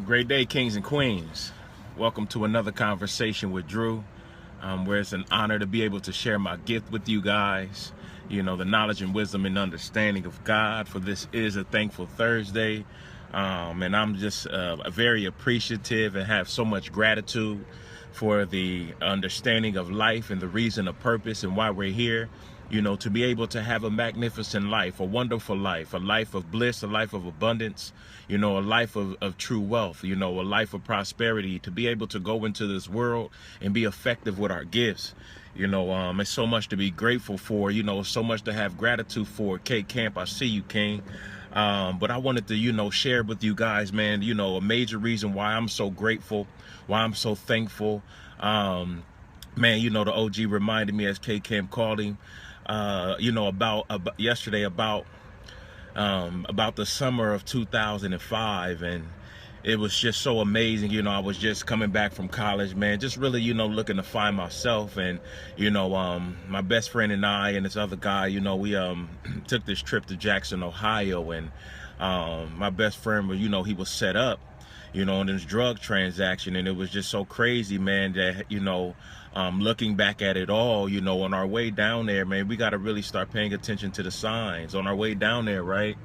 Great day, kings and queens. Welcome to another conversation with Drew, where it's an honor to be able to share my gift with you guys. You know, the knowledge and wisdom and understanding of God, for this is a thankful Thursday. And I'm just very appreciative and have so much gratitude for the understanding of life and the reason of purpose and why we're here. You know, to be able to have a magnificent life, a wonderful life, a life of bliss, a life of abundance, you know, a life of true wealth, you know, a life of prosperity, to be able to go into this world and be effective with our gifts. You know, it's so much to be grateful for, you know, so much to have gratitude for. K Camp, I see you, King. But I wanted to, you know, share with you guys, man, you know, a major reason why I'm so grateful, why I'm so thankful. Man, you know, the OG reminded me, as K Camp called him, you know, about yesterday, about the summer of 2005, and it was just so amazing. You know, I was just coming back from college, man, just really, you know, looking to find myself. And you know, my best friend and I and this other guy, you know, we took this trip to Jackson, Ohio, and my best friend was, you know, he was set up, you know, in this drug transaction, and it was just so crazy, man, that, you know, looking back at it all, you know, on our way down there, man, we got to really start paying attention to the signs on our way down there, right?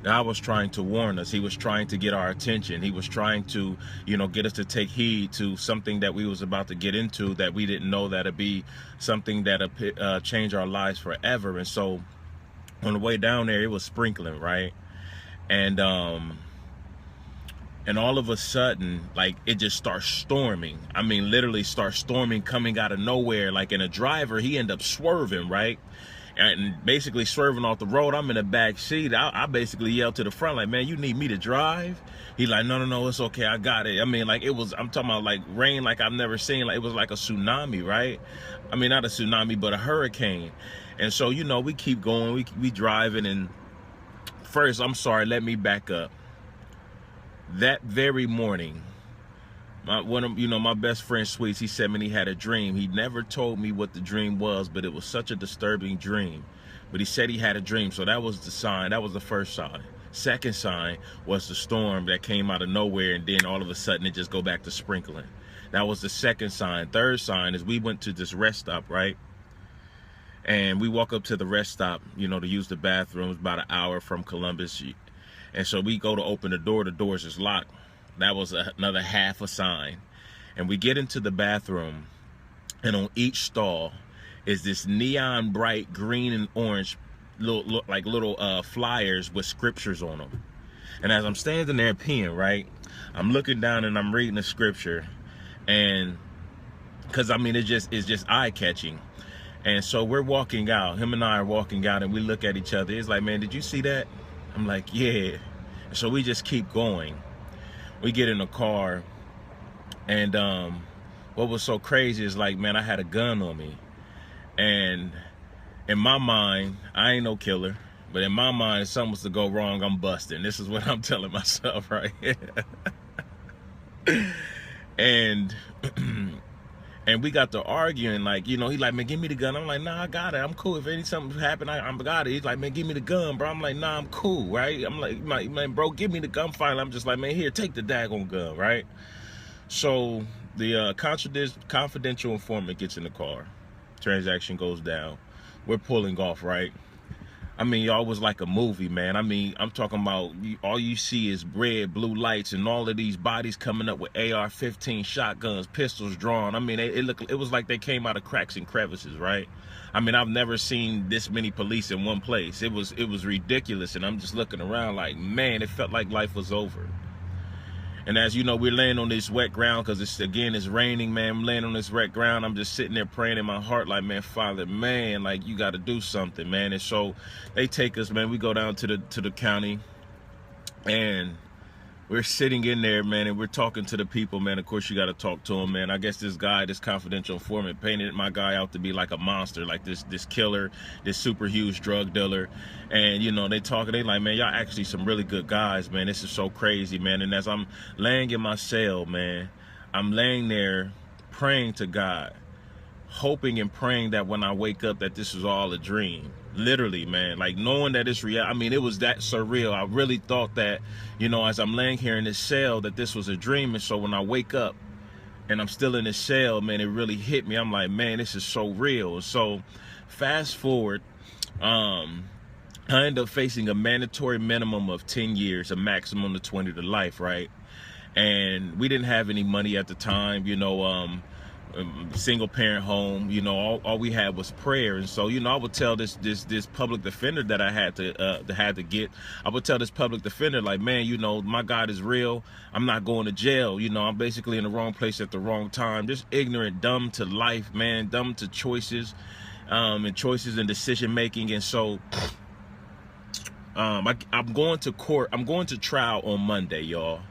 God was trying to warn us. He was trying to get our attention. He was trying to, you know, get us to take heed to something that we was about to get into, that we didn't know that'd be something that'd change our lives forever. And so on the way down there, it was sprinkling, right? And all of a sudden, like, it just starts storming. I mean, literally starts storming, coming out of nowhere. Like, and a driver, he ended up swerving, right? And basically swerving off the road. I'm in the back seat. I basically yelled to the front, like, man, you need me to drive? He like, no, it's okay, I got it. I mean, like, it was, I'm talking about like rain like I've never seen. Like, it was like a tsunami, right? I mean, not a tsunami, but a hurricane. And so, you know, we keep going, we driving. And first, I'm sorry, let me back up. That very morning, my best friend Sweets, he said, man, he had a dream. He never told me what the dream was, but it was such a disturbing dream. But he said he had a dream, so that was the sign. That was the first sign. Second sign was the storm that came out of nowhere, and then all of a sudden it just go back to sprinkling. That was the second sign. Third sign is we went to this rest stop, right? And we walk up to the rest stop, you know, to use the bathroom. It's about an hour from Columbus. And so we go to open the doors is locked. That was another half a sign. And we get into the bathroom, and on each stall is this neon bright green and orange little flyers with scriptures on them. And as I'm standing there peeing, right, I'm looking down and I'm reading the scripture, and because I mean, it's just eye-catching. And so we're walking out, him and I are walking out, and we look at each other. It's like, man, did you see that? I'm like, yeah. So we just keep going. We get in the car, and what was so crazy is, like, man, I had a gun on me. And in my mind, I ain't no killer, but in my mind, if something was to go wrong, I'm busting. This is what I'm telling myself, right? And and we got to arguing, like, you know, he like, man, give me the gun. I'm like, nah, I got it. I'm cool. If something happen, I got it. He's like, man, give me the gun, bro. I'm like, nah, I'm cool, right? I'm like, man, bro, give me the gun. Finally, I'm just like, man, here, take the daggone gun, right? So the confidential informant gets in the car. Transaction goes down. We're pulling off, right? I mean, y'all was like a movie, man. I mean, I'm talking about, all you see is red, blue lights, and all of these bodies coming up with AR-15 shotguns, pistols drawn. I mean, it was like they came out of cracks and crevices, right? I mean, I've never seen this many police in one place. It was ridiculous, and I'm just looking around like, man, it felt like life was over. And as you know, we're laying on this wet ground because it's raining, man. I'm laying on this wet ground. I'm just sitting there praying in my heart, like, man, Father, man, like, you got to do something, man. And so they take us, man. We go down to the county, and we're sitting in there, man, and we're talking to the people, man. Of course, you got to talk to them, man. I guess this guy, this confidential informant, painted my guy out to be like a monster, like this killer, this super huge drug dealer. And, you know, they talking, they like, man, y'all actually some really good guys, man. This is so crazy, man. And as I'm laying in my cell, man, I'm laying there praying to God, hoping and praying that when I wake up that this is all a dream. Literally, man, like knowing that it's real. I mean, it was that surreal. I really thought that, you know, as I'm laying here in this cell, that this was a dream. And so when I wake up and I'm still in this cell, man, it really hit me. I'm like, man, this is so real. So fast forward, I end up facing a mandatory minimum of 10 years, a maximum of 20 to life, right? And we didn't have any money at the time, you know, single parent home, you know, all we had was prayer. And so, you know, I would tell this public defender that I had to get, I would tell this public defender, like, man, you know, my God is real. I'm not going to jail. You know, I'm basically in the wrong place at the wrong time, just ignorant, dumb to life, man, dumb to choices, and choices and decision making. And so I'm going to court. I'm going to trial on Monday, y'all.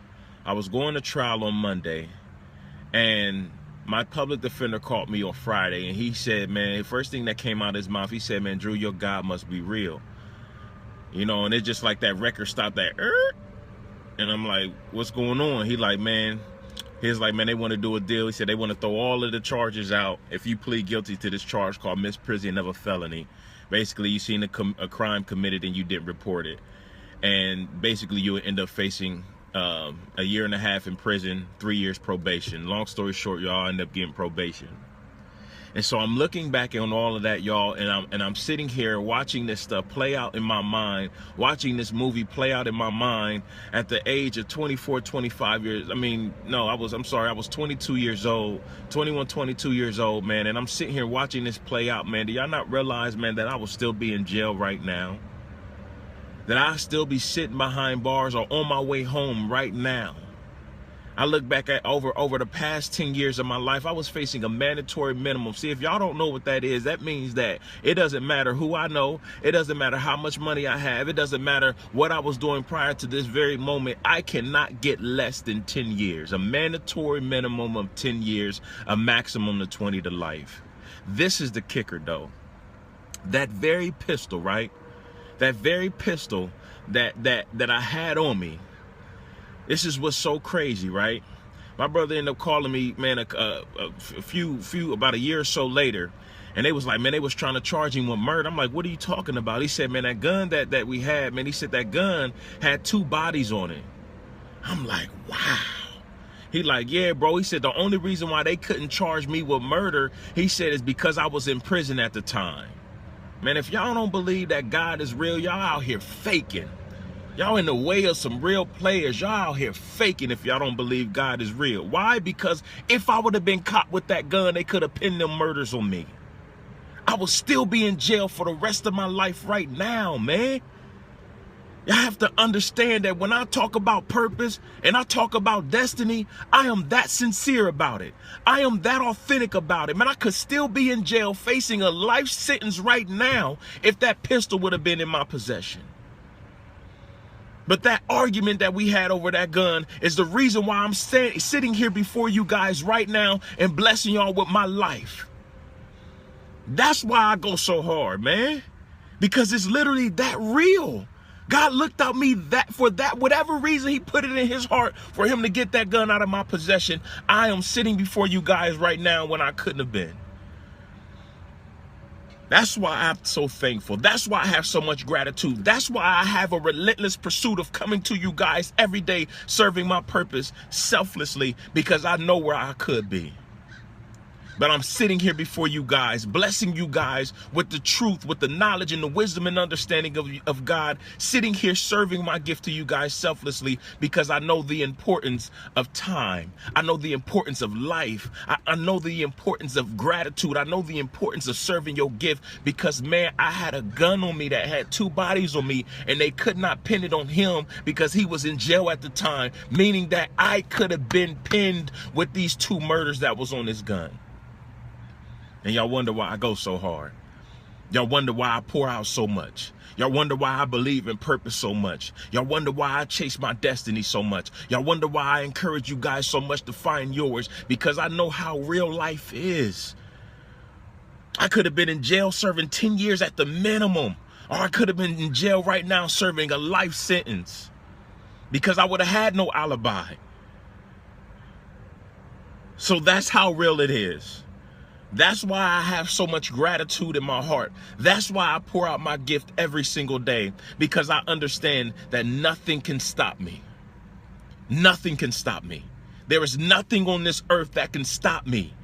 I was going to trial on Monday, and my public defender called me on Friday, and he said, man, the first thing that came out of his mouth, he said, man, Drew, your God must be real. You know, and it's just like that record stopped, that, and I'm like, what's going on? He's like, man, they want to do a deal. He said they want to throw all of the charges out if you plead guilty to this charge called misprision of a felony. Basically, you seen a crime committed and you didn't report it. And basically, you would end up facing a 1.5 years in prison, 3 years probation. Long story short, y'all end up getting probation. And so I'm looking back on all of that, y'all, and I'm sitting here watching this stuff play out in my mind, watching this movie play out in my mind at the age of 24, 25 years. I mean, no, I was 22 years old, 21, 22 years old, man. And I'm sitting here watching this play out, man. Do y'all not realize, man, that I will still be in jail right now? That I still be sitting behind bars or on my way home right now? I look back at over the past 10 years of my life, I was facing a mandatory minimum. See, if y'all don't know what that is, that means that it doesn't matter who I know. It doesn't matter how much money I have. It doesn't matter what I was doing prior to this very moment. I cannot get less than 10 years. A mandatory minimum of 10 years, a maximum of 20 to life. This is the kicker, though. That very pistol, right? That very pistol that I had on me. This is what's so crazy, right? My brother ended up calling me, man, about a year or so later, and they was like, man, they was trying to charge him with murder. I'm like, what are you talking about? He said, man, that gun that we had, man, he said that gun had 2 bodies on it. I'm like, wow. He like, yeah, bro. He said the only reason why they couldn't charge me with murder, he said, is because I was in prison at the time. Man, if y'all don't believe that God is real, y'all out here faking. Y'all in the way of some real players. Y'all out here faking if y'all don't believe God is real. Why? Because if I would have been caught with that gun, they could have pinned them murders on me. I would still be in jail for the rest of my life right now, man. Y'all have to understand that when I talk about purpose and I talk about destiny, I am that sincere about it. I am that authentic about it. Man, I could still be in jail facing a life sentence right now if that pistol would have been in my possession. But that argument that we had over that gun is the reason why I'm sitting here before you guys right now and blessing y'all with my life. That's why I go so hard, man. Because it's literally that real. God looked at me for whatever reason he put it in his heart for him to get that gun out of my possession. I am sitting before you guys right now when I couldn't have been. That's why I'm so thankful. That's why I have so much gratitude. That's why I have a relentless pursuit of coming to you guys every day, serving my purpose selflessly, because I know where I could be. But I'm sitting here before you guys, blessing you guys with the truth, with the knowledge and the wisdom and understanding of God, sitting here serving my gift to you guys selflessly, because I know the importance of time. I know the importance of life. I know the importance of gratitude. I know the importance of serving your gift, because, man, I had a gun on me that had 2 bodies on me, and they could not pin it on him because he was in jail at the time, meaning that I could have been pinned with these 2 murders that was on this gun. And y'all wonder why I go so hard. Y'all wonder why I pour out so much. Y'all wonder why I believe in purpose so much. Y'all wonder why I chase my destiny so much. Y'all wonder why I encourage you guys so much to find yours, because I know how real life is. I could have been in jail serving 10 years at the minimum, or I could have been in jail right now serving a life sentence, because I would have had no alibi. So that's how real it is. That's why I have so much gratitude in my heart. That's why I pour out my gift every single day, because I understand that nothing can stop me. Nothing can stop me. There is nothing on this earth that can stop me.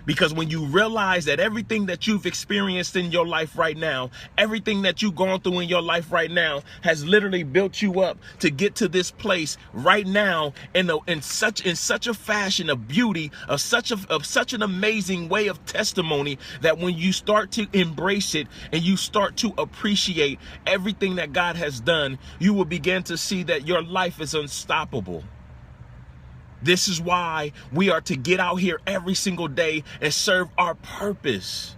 Because when you realize that everything that you've experienced in your life right now, everything that you've gone through in your life right now has literally built you up to get to this place right now in such a fashion of beauty, of such an amazing way of testimony, that when you start to embrace it and you start to appreciate everything that God has done, you will begin to see that your life is unstoppable. This is why we are to get out here every single day and serve our purpose.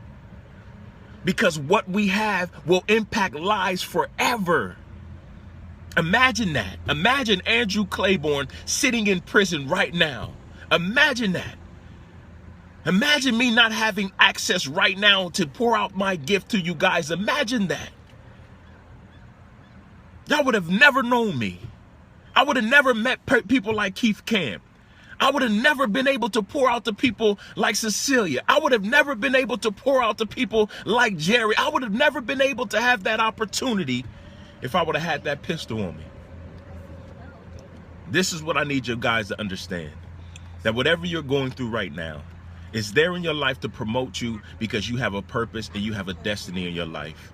Because what we have will impact lives forever. Imagine that. Imagine Andrew Clayborn sitting in prison right now. Imagine that. Imagine me not having access right now to pour out my gift to you guys. Imagine that. Y'all would have never known me. I would have never met people like Keith Camp. I would have never been able to pour out to people like Cecilia. I would have never been able to pour out to people like Jerry. I would have never been able to have that opportunity if I would have had that pistol on me. This is what I need you guys to understand. That whatever you're going through right now is there in your life to promote you, because you have a purpose and you have a destiny in your life.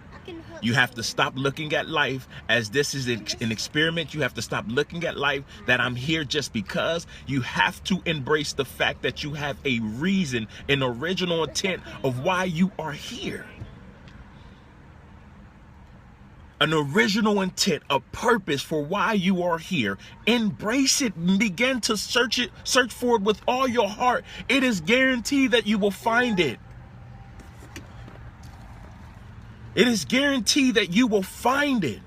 You have to stop looking at life as this is an experiment. You have to stop looking at life that I'm here just because. You have to embrace the fact that you have a reason, an original intent of why you are here. An original intent, a purpose for why you are here. Embrace it and begin to search for it with all your heart. It is guaranteed that you will find it. It is guaranteed that you will find it.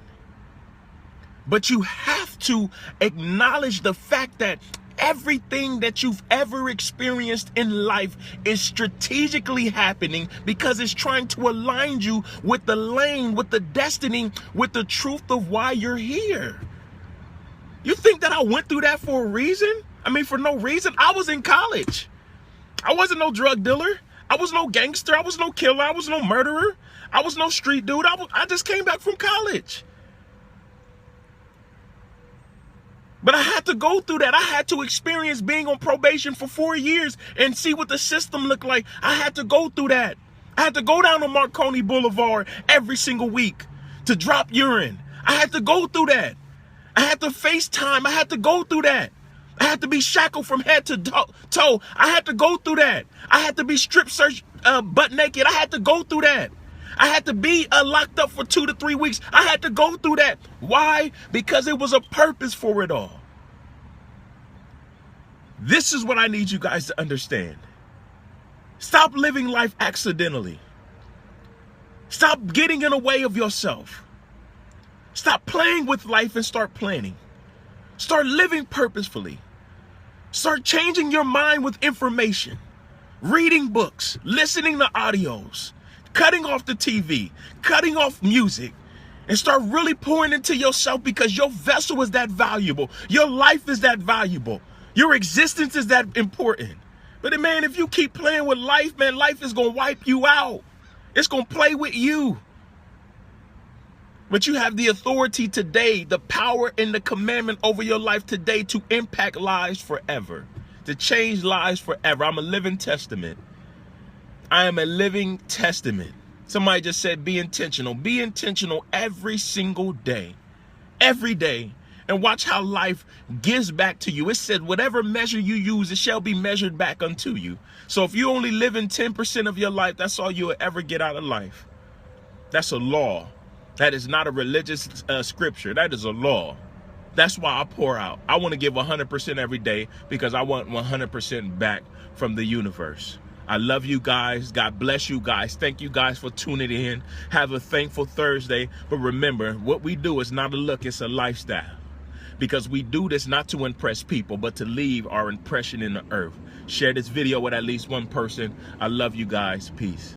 But you have to acknowledge the fact that everything that you've ever experienced in life is strategically happening because it's trying to align you with the lane, with the destiny, with the truth of why you're here. You think that I went through that for a reason? I mean, for no reason. I was in college. I wasn't no drug dealer. I was no gangster. I was no killer. I was no murderer. I was no street dude. I just came back from college. But I had to go through that. I had to experience being on probation for 4 years and see what the system looked like. I had to go through that. I had to go down to Marconi Boulevard every single week to drop urine. I had to go through that. I had to FaceTime. I had to go through that. I had to be shackled from head to toe. I had to go through that. I had to be strip searched butt naked. I had to go through that. I had to be locked up for 2 to 3 weeks. I had to go through that. Why? Because it was a purpose for it all. This is what I need you guys to understand. Stop living life accidentally. Stop getting in the way of yourself. Stop playing with life and start planning. Start living purposefully. Start changing your mind with information. Reading books, listening to audios, cutting off the TV, cutting off music, and start really pouring into yourself, because your vessel is that valuable. Your life is that valuable. Your existence is that important. But man, if you keep playing with life, man, life is going to wipe you out. It's going to play with you. But you have the authority today, the power and the commandment over your life today to impact lives forever, to change lives forever. I'm a living testament. I am a living testament. Somebody just said, be intentional. Be intentional every single day, every day, and watch how life gives back to you. It said, whatever measure you use, it shall be measured back unto you. So if you only live in 10% of your life, that's all you will ever get out of life. That's a law. That is not a religious scripture. That is a law. That's why I pour out. I want to give 100% every day, because I want 100% back from the universe. I love you guys. God bless you guys. Thank you guys for tuning in. Have a thankful Thursday. But remember, what we do is not a look, it's a lifestyle. Because we do this not to impress people, but to leave our impression in the earth. Share this video with at least one person. I love you guys. Peace.